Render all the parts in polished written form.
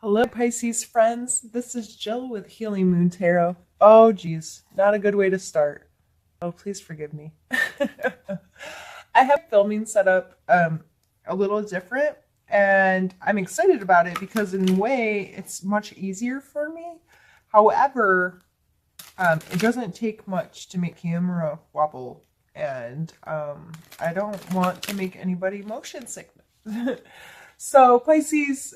Hello, Pisces friends. This is Jill with Healing Moon Tarot. Oh, geez, not a good way to start. Oh, please forgive me. I have filming set up a little different, and I'm excited about it because, in a way, it's much easier for me. However, it doesn't take much to make camera wobble, and I don't want to make anybody motion sickness. So, Pisces,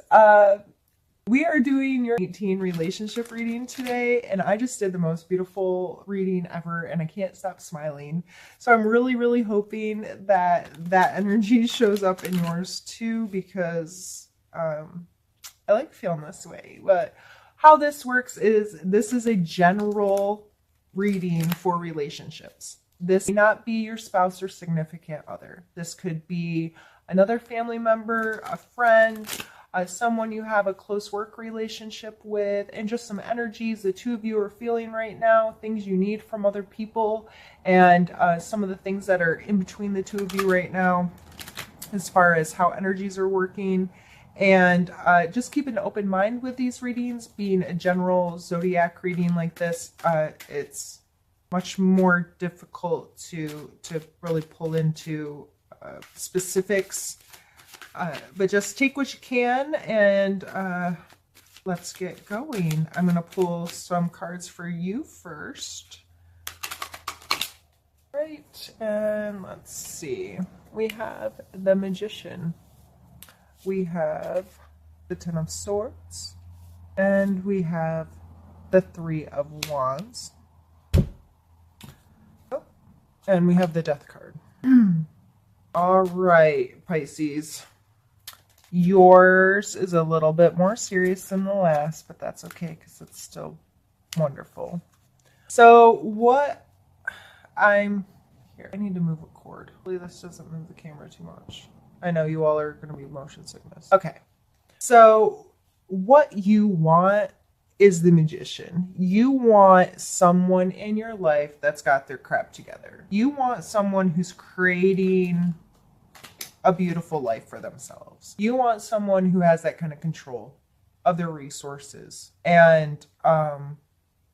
we are doing your 18 relationship reading today, and I just did the most beautiful reading ever, and I can't stop smiling. So I'm really hoping that that energy shows up in yours too, because I like feeling this way. But how this works is this is a general reading for relationships. This may not be your spouse or significant other. This could be another family member, a friend, someone you have a close work relationship with, and just some energies the two of you are feeling right now, things you need from other people, and some of the things that are in between the two of you right now as far as how energies are working. And just keep an open mind with these readings. Being a general zodiac reading like this, it's much more difficult to really pull into specifics. But just take what you can, and let's get going. I'm going to pull some cards for you first. Right, and let's see. We have the Magician. We have the Ten of Swords. And we have the Three of Wands. Oh, and we have the Death card. All right, Pisces. Yours is a little bit more serious than the last, but that's okay because it's still wonderful. So what I'm here, I need to move a cord. Hopefully this doesn't move the camera too much. I know you all are going to be motion sickness. Okay. So what you want is the Magician. You want someone in your life that's got their crap together. You want someone who's creating a beautiful life for themselves. You want someone who has that kind of control of their resources, and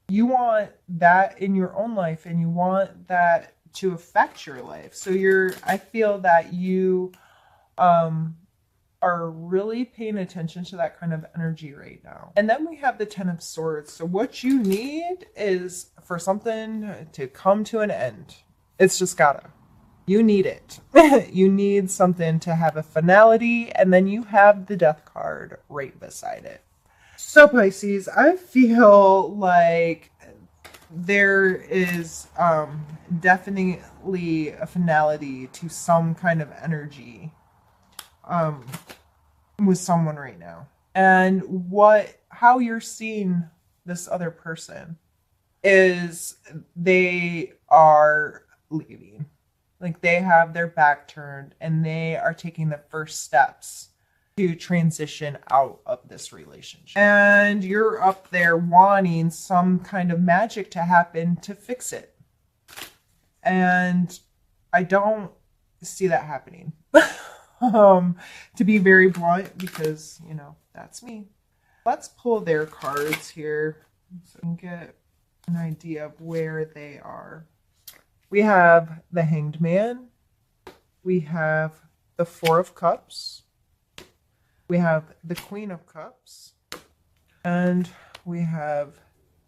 you want that in your own life, and you want that to affect your life. So I feel that you are really paying attention to that kind of energy right now. And then we have the Ten of Swords. So what you need is for something to come to an end. It's just gotta. You need it. You need something to have a finality, and then you have the Death card right beside it. So Pisces, I feel like there is definitely a finality to some kind of energy with someone right now. And how you're seeing this other person is they are leaving. Like they have their back turned and they are taking the first steps to transition out of this relationship. And you're up there wanting some kind of magic to happen to fix it. And I don't see that happening. To be very blunt, because, that's me. Let's pull their cards here so we can get an idea of where they are. We have the Hanged Man. We have the Four of Cups. We have the Queen of Cups. And we have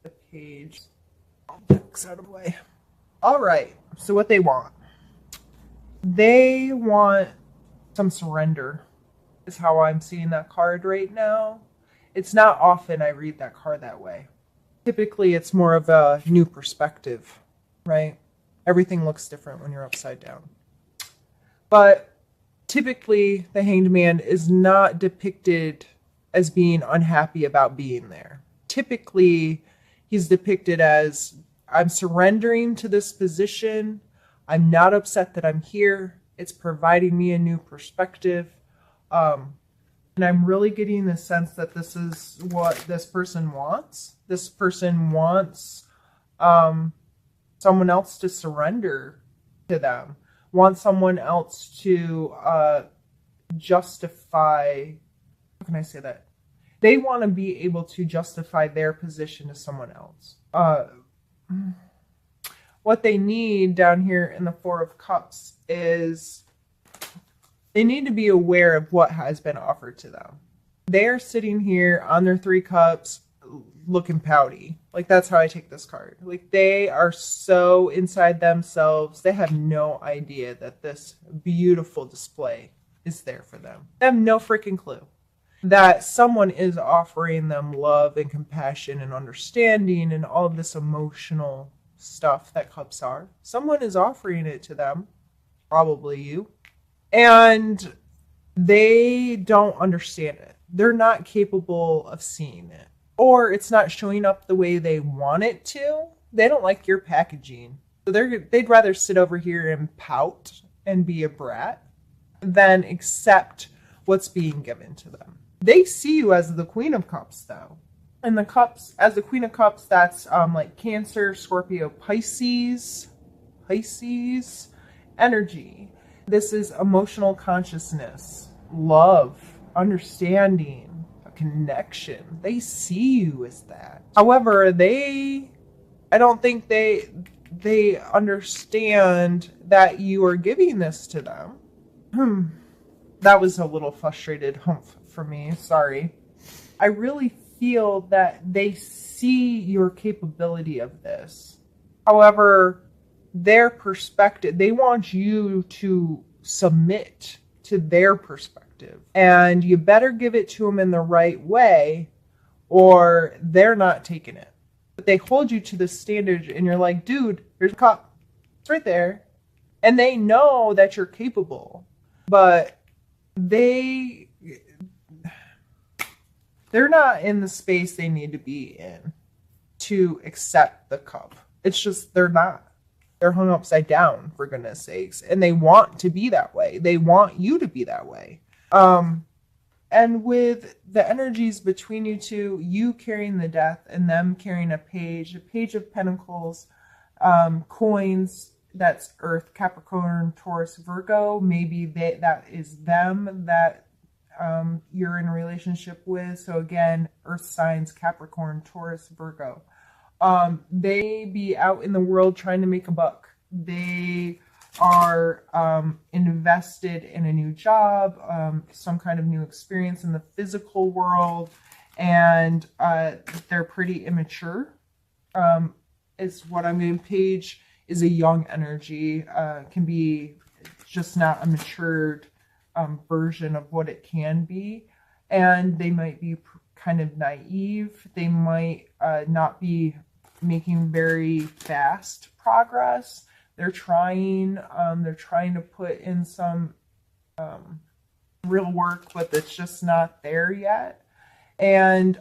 the Page. Decks out of the way. All right. So what they want. They want some surrender is how I'm seeing that card right now. It's not often I read that card that way. Typically, it's more of a new perspective, right? Everything looks different when you're upside down. But typically, the Hanged Man is not depicted as being unhappy about being there. Typically, he's depicted as, I'm surrendering to this position. I'm not upset that I'm here. It's providing me a new perspective. And I'm really getting the sense that this is what this person wants. This person wants someone else to surrender to them, want someone else to justify, how can I say that? They want to be able to justify their position to someone else. What they need down here in the Four of Cups is they need to be aware of what has been offered to them. They're sitting here on their 3 cups looking pouty. Like, that's how I take this card. Like, they are so inside themselves. They have no idea that this beautiful display is there for them. They have no freaking clue that someone is offering them love and compassion and understanding and all of this emotional stuff that cups are. Someone is offering it to them, probably you, and they don't understand it. They're not capable of seeing it, or it's not showing up the way they want it to. They don't like your packaging, so they'd rather sit over here and pout and be a brat than accept what's being given to them. They see you as the Queen of Cups, though. And the cups, as the Queen of Cups, that's like Cancer, Scorpio, Pisces energy. This is emotional consciousness, love, understanding, a connection. They see you as that. However, I don't think they understand that you are giving this to them. That was a little frustrated humph for me. Sorry. I really feel that they see your capability of this. However, their perspective, they want you to submit to their perspective. And you better give it to them in the right way, or they're not taking it. But they hold you to the standard, and you're like, dude, here's a cup. It's right there. And they know that you're capable. But they're not in the space they need to be in to accept the cup. It's just, they're not. They're hung upside down, for goodness sakes. And they want to be that way. They want you to be that way. And with the energies between you two, you carrying the Death and them carrying a Page of Pentacles, coins, that's Earth, Capricorn, Taurus, Virgo. Maybe that is them that you're in a relationship with. So again, Earth signs, Capricorn, Taurus, Virgo. They be out in the world trying to make a buck. They are invested in a new job, some kind of new experience in the physical world, and they're pretty immature. Is what I'm getting. Page is a young energy, can be just not a matured version of what it can be. And they might be kind of naive. They might not be making very fast progress. They're trying to put in some real work, but it's just not there yet. And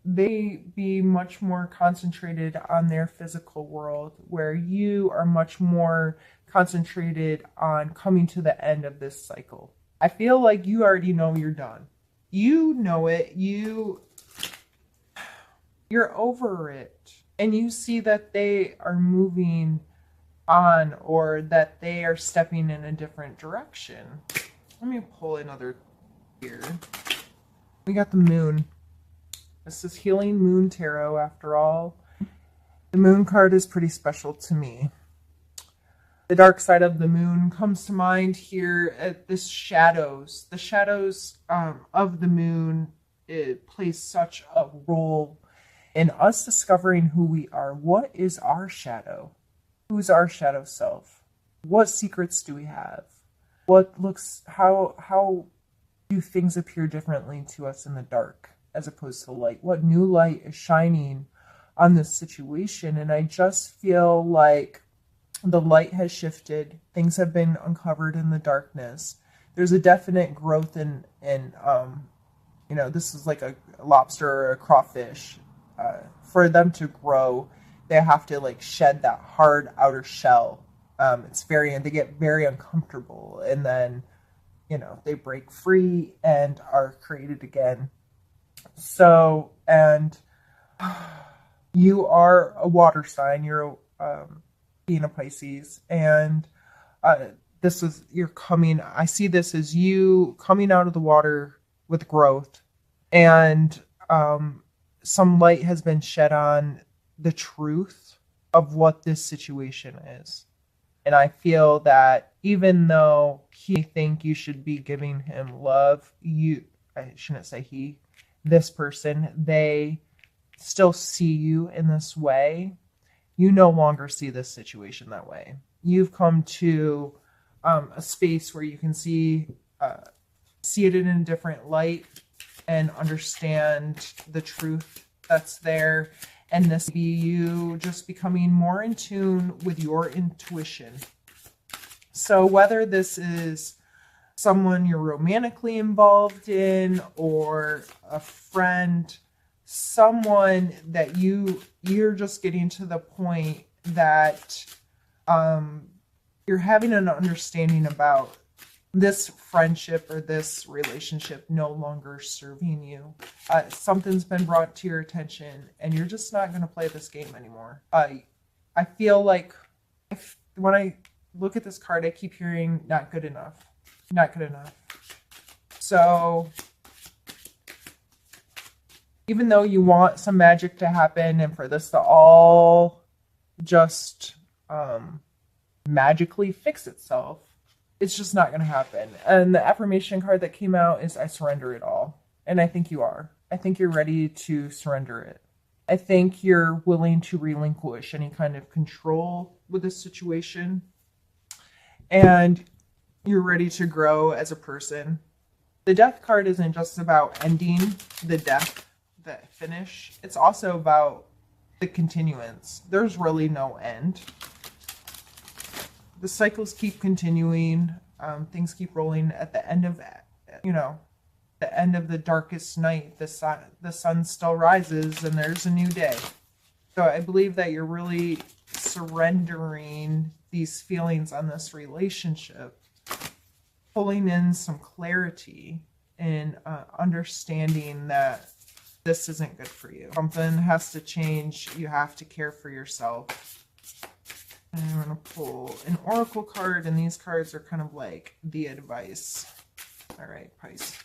they be much more concentrated on their physical world, where you are much more concentrated on coming to the end of this cycle. I feel like you already know you're done. You know it. You're over it. And you see that they are moving on, or that they are stepping in a different direction. Let me pull another here. We got the Moon. This is Healing Moon Tarot, after all. The Moon card is pretty special to me. The dark side of the moon comes to mind here at this shadows. The shadows of the moon, it plays such a role in us discovering who we are. What is our shadow? Who's our shadow self? What secrets do we have? How do things appear differently to us in the dark as opposed to light? What new light is shining on this situation? And I just feel like the light has shifted. Things have been uncovered in the darkness. There's a definite growth in this is like a lobster or a crawfish. For them to grow, they have to like shed that hard outer shell. They get very uncomfortable, and then, they break free and are created again. So, and you are a water sign. You're being a Pisces, and I see this as you coming out of the water with growth, And some light has been shed on the truth of what this situation is. And I feel that even though he think you should be giving him love, I shouldn't say he, this person, they still see you in this way. You no longer see this situation that way. You've come to a space where you can see it in a different light and understand the truth that's there. And this be you just becoming more in tune with your intuition. So whether this is someone you're romantically involved in or a friend, someone that you're just getting to the point that you're having an understanding about this friendship or this relationship no longer serving you. Something's been brought to your attention and you're just not going to play this game anymore. I feel like when I look at this card, I keep hearing not good enough. Not good enough. So even though you want some magic to happen and for this to all just magically fix itself, it's just not going to happen. And the affirmation card that came out is I surrender it all. And I think you are. I think you're ready to surrender it. I think you're willing to relinquish any kind of control with this situation. And you're ready to grow as a person. The death card isn't just about ending the death, the finish. It's also about the continuance. There's really no end. The cycles keep continuing. Things keep rolling. At the end of, the end of the darkest night, the sun still rises and there's a new day. So I believe that you're really surrendering these feelings on this relationship, pulling in some clarity and understanding that this isn't good for you. Something has to change. You have to care for yourself. And I'm going to pull an oracle card, and these cards are kind of like the advice. All right, Pisces.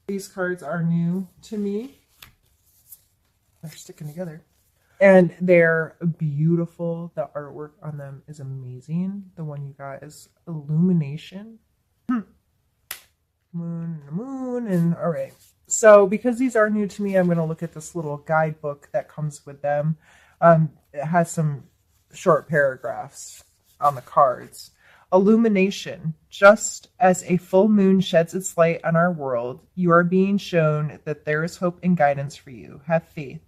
These cards are new to me. They're sticking together. And they're beautiful. The artwork on them is amazing. The one you got is Illumination. Moon, and all right. So because these are new to me, I'm going to look at this little guidebook that comes with them. It has some short paragraphs on the cards. Illumination. Just as a full moon sheds its light on our world, you are being shown that there is hope and guidance for you. Have faith.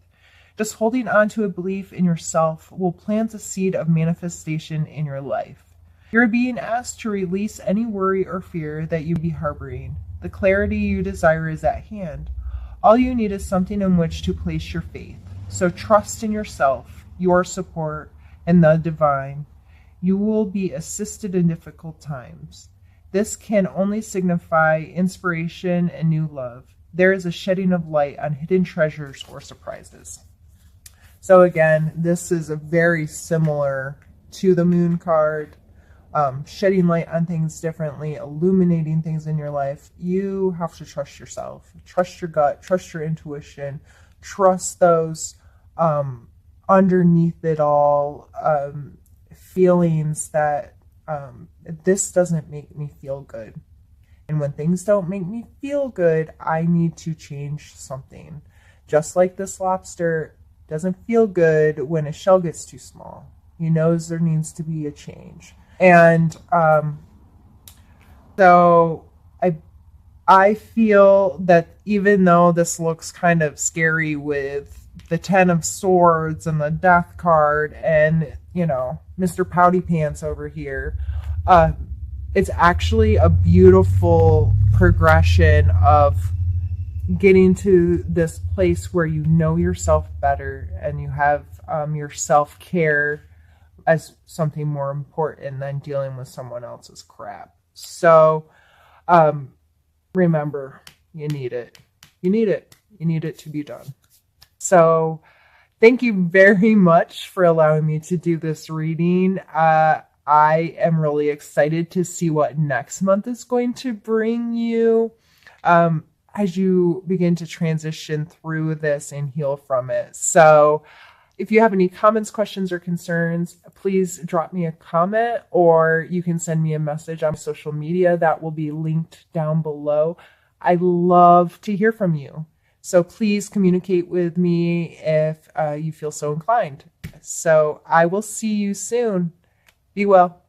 Just holding on to a belief in yourself will plant a seed of manifestation in your life. You're being asked to release any worry or fear that you be harboring. The clarity you desire is at hand. All you need is something in which to place your faith. So trust in yourself, your support, and the divine. You will be assisted in difficult times. This can only signify inspiration and new love. There is a shedding of light on hidden treasures or surprises. So again, this is a very similar to the moon card. Shedding light on things differently, illuminating things in your life. You have to trust yourself, trust your gut, trust your intuition, trust those underneath it all feelings that this doesn't make me feel good. And when things don't make me feel good, I need to change something. Just like this lobster doesn't feel good when a shell gets too small. He knows there needs to be a change. And so I feel that even though this looks kind of scary with the 10 of Swords and the Death card and, Mr. Pouty Pants over here, it's actually a beautiful progression of getting to this place where you know yourself better and you have your self-care as something more important than dealing with someone else's crap. So remember, you need it. You need it. You need it to be done. So thank you very much for allowing me to do this reading. I am really excited to see what next month is going to bring you. as you begin to transition through this and heal from it. So if you have any comments, questions, or concerns, please drop me a comment, or you can send me a message on social media that will be linked down below. I love to hear from you. So please communicate with me if you feel so inclined. So I will see you soon. Be well.